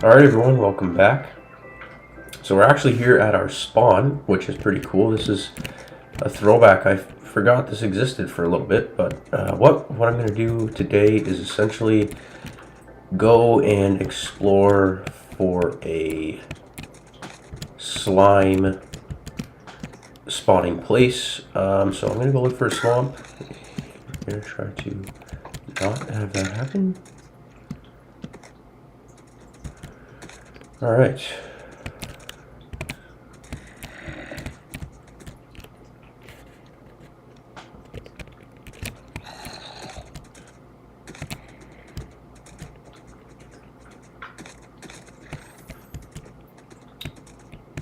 Alright everyone, welcome back. So we're actually here at our spawn, which is pretty cool. This is a throwback. I forgot this existed for a little bit, but what I'm going to do today is essentially go and explore for a slime spawning place. So I'm going to go look for a swamp. I'm going to try to not have that happen. Alright.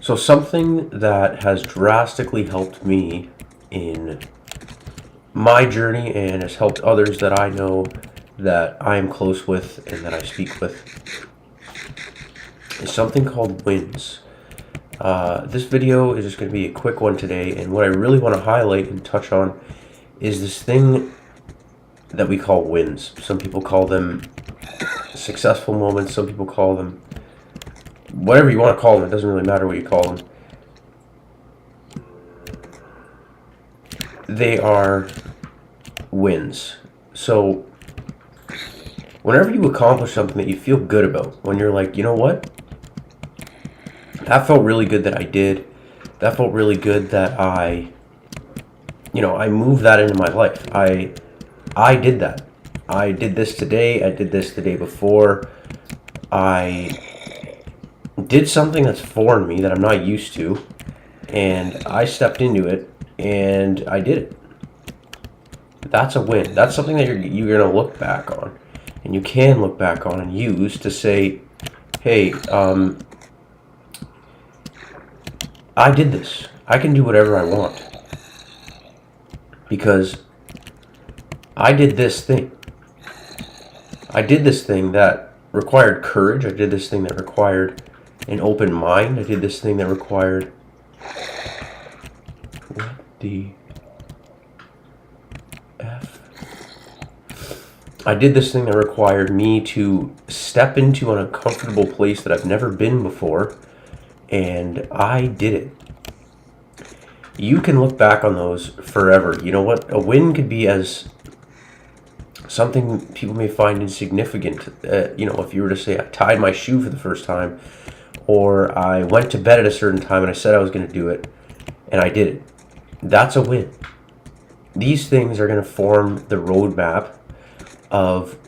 So something that has drastically helped me in my journey and has helped others that I know that I am close with and that I speak with is something called wins. This video is just going to be a quick one today, and what I really want to highlight and touch on is this thing that we call wins. Some people call them successful moments, some people call them whatever you want to call them. It doesn't really matter what you call them. They are wins. So whenever you accomplish something that you feel good about, when you're like, you know what, that felt really good that I did. That felt really good that I moved that into my life. I did that. I did this today. I did this the day before. I did something that's foreign to me that I'm not used to, and I stepped into it and I did it. That's a win. That's something that you're going to look back on, and you can look back on and use to say, hey, I did this. I can do whatever I want because I did this thing. I did this thing that required courage. I did this thing that required an open mind. I did this thing that required... What the F? I did this thing that required me to step into an uncomfortable place that I've never been before, and I did it. You can look back on those forever. You know what? A win could be as something people may find insignificant. If you were to say, I tied my shoe for the first time, or I went to bed at a certain time and I said I was going to do it, and I did it. That's a win. These things are going to form the roadmap of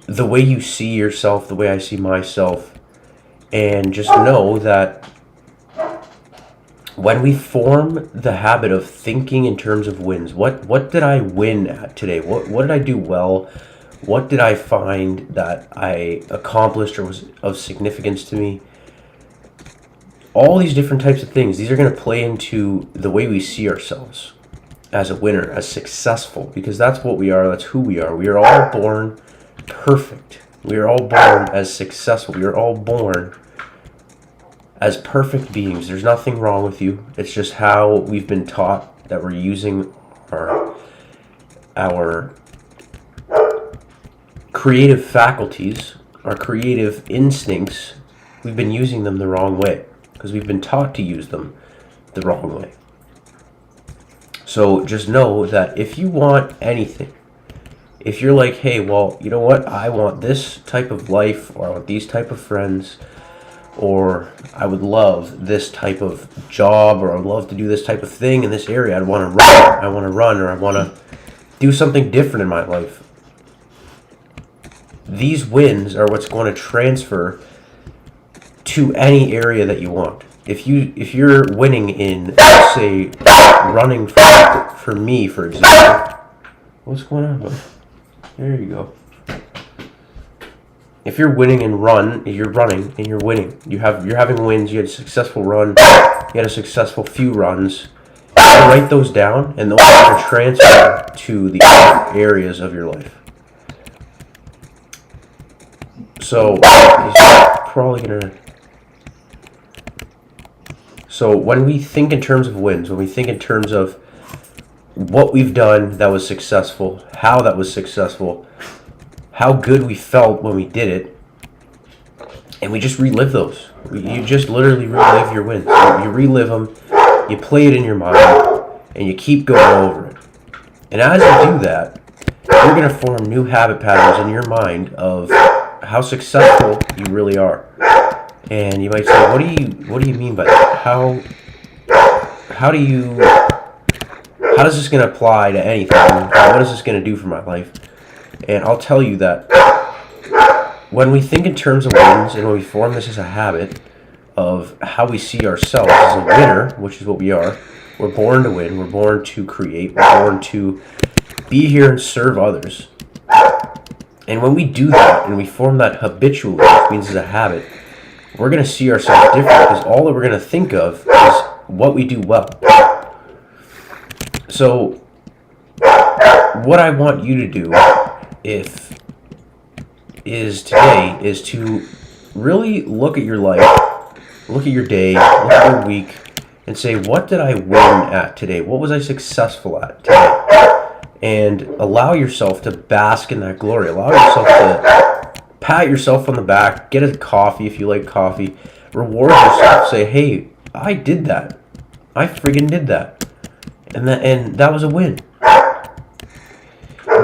the way you see yourself, the way I see myself, and just know that when we form the habit of thinking in terms of wins, what did I win at today? What did I do well? What did I find that I accomplished or was of significance to me? All these different types of things, these are going to play into the way we see ourselves as a winner, as successful, because that's what we are, that's who we are. We are all born perfect. We are all born as successful. We are all born as perfect beings. There's nothing wrong with you. It's just how we've been taught that we're using our creative faculties, our creative instincts. We've been using them the wrong way because we've been taught to use them the wrong way. So just know that if you want anything, if you're like, hey, well, you know what, I want this type of life, or I want these type of friends, or I would love this type of job, or I would love to do this type of thing in this area. I want to run, or I want to do something different in my life. These wins are what's going to transfer to any area that you want. If you're winning in, let's say, running for me, for example. What's going on, bud? There you go. If you're winning in you're running and you're winning. You're having wins. You had a successful run. You had a successful few runs. You write those down, and those are going to transfer to the other areas of your life. So he's probably gonna. So when we think in terms of wins, when we think in terms of what we've done that was successful, how that was successful, how good we felt when we did it, And we just relive those. You just literally relive your wins. You relive them, you play it in your mind, and you keep going over it. And as you do that, you're going to form new habit patterns in your mind of how successful you really are. And you might say, what do you mean by that? How does this going to apply to anything? What is this going to do for my life? And I'll tell you that when we think in terms of wins, and when we form this as a habit of how we see ourselves as a winner, which is what we are, we're born to win, we're born to create, we're born to be here and serve others. And when we do that, and we form that habitually, which means as a habit, we're going to see ourselves different, because all that we're going to think of is what we do well. So, what I want you to do today is to really look at your life, look at your day, look at your week, and say, what did I win at today? What was I successful at today? And allow yourself to bask in that glory. Allow yourself to pat yourself on the back, get a coffee if you like coffee, reward yourself, say, hey, I did that. I friggin' did that. And that was a win.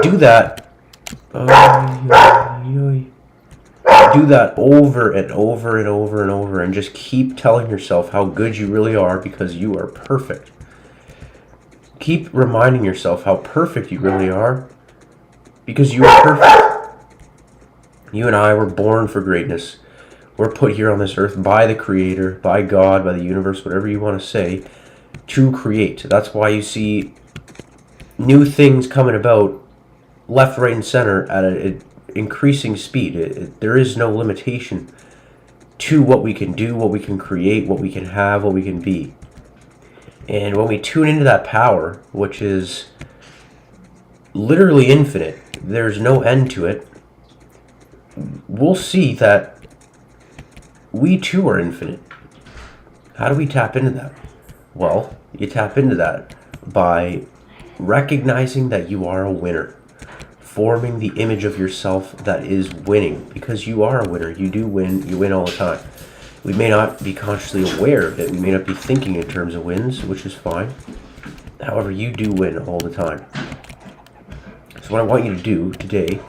Do that. Do that over and over and over and over, and just keep telling yourself how good you really are, because you are perfect. Keep reminding yourself how perfect you really are, because you are perfect. You and I were born for greatness. We're put here on this earth by the Creator, by God, by the universe, whatever you want to say, to create. That's why you see new things coming about left, right, and center at an increasing speed. There is no limitation to what we can do, what we can create, what we can have, what we can be. And when we tune into that power, which is literally infinite, there's no end to it, we'll see that we too are infinite. How do we tap into that? Well, you tap into that by recognizing that you are a winner, forming the image of yourself that is winning, because you are a winner. You do win. You win all the time. We may not be consciously aware of it. We may not be thinking in terms of wins, which is fine. However, you do win all the time. So what I want you to do today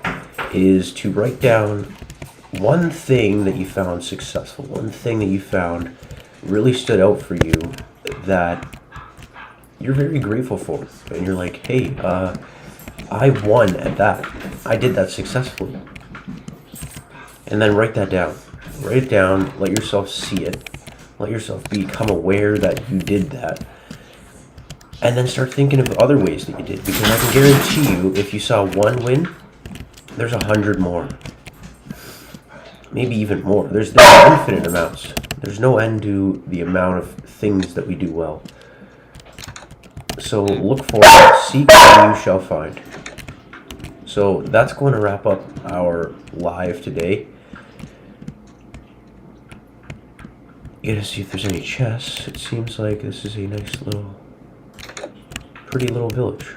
is to write down one thing that you found successful, one thing that you found really stood out for you that you're very grateful for. And you're like, hey, I won at that. I did that successfully. And then write that down. Write it down. Let yourself see it. Let yourself become aware that you did that. And then start thinking of other ways that you did. Because I can guarantee you, if you saw one win, there's 100 more. Maybe even more. There's infinite amounts. There's no end to the amount of things that we do well. So look for it. Seek and you shall find. So that's going to wrap up our live today. You gotta see if there's any chests. It seems like this is a nice little, pretty little village.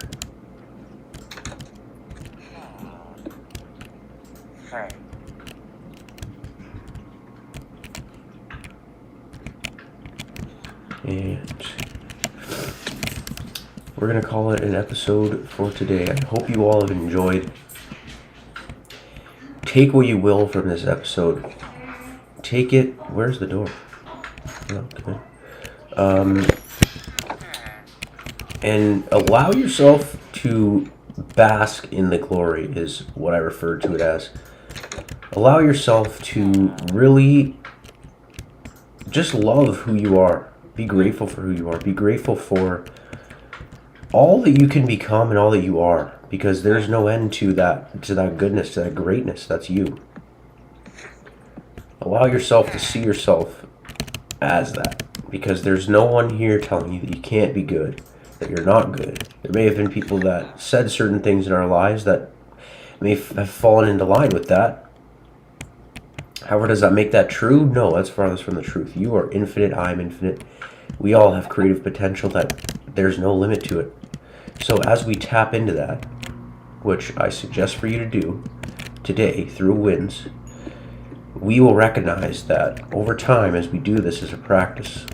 And we're going to call it an episode for today. I hope you all have enjoyed. Take what you will from this episode. Take it. Where's the door? Okay. And allow yourself to bask in the glory is what I refer to it as. Allow yourself to really just love who you are. Be grateful for who you are. Be grateful for all that you can become and all that you are, because there's no end to that goodness, to that greatness. That's you. Allow yourself to see yourself as that, because there's no one here telling you that you can't be good, that you're not good. There may have been people that said certain things in our lives that may have fallen into line with that. However, does that make that true? No, that's farthest from the truth. You are infinite. I'm infinite. We all have creative potential that there's no limit to it. So as we tap into that, which I suggest for you to do today through wins, we will recognize that over time, as we do this as a practice,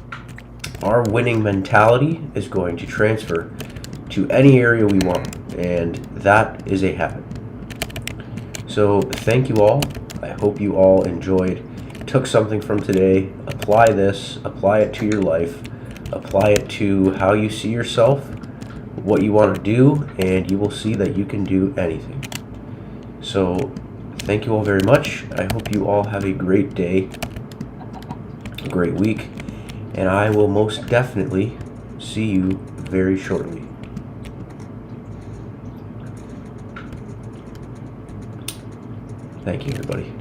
our winning mentality is going to transfer to any area we want, and that is a habit. So thank you all. I hope you all enjoyed, took something from today. Apply this, apply it to your life, apply it to how you see yourself, what you want to do, and you will see that you can do anything. So thank you all very much. I hope you all have a great day, a great week, and I will most definitely see you very shortly. Thank you, everybody.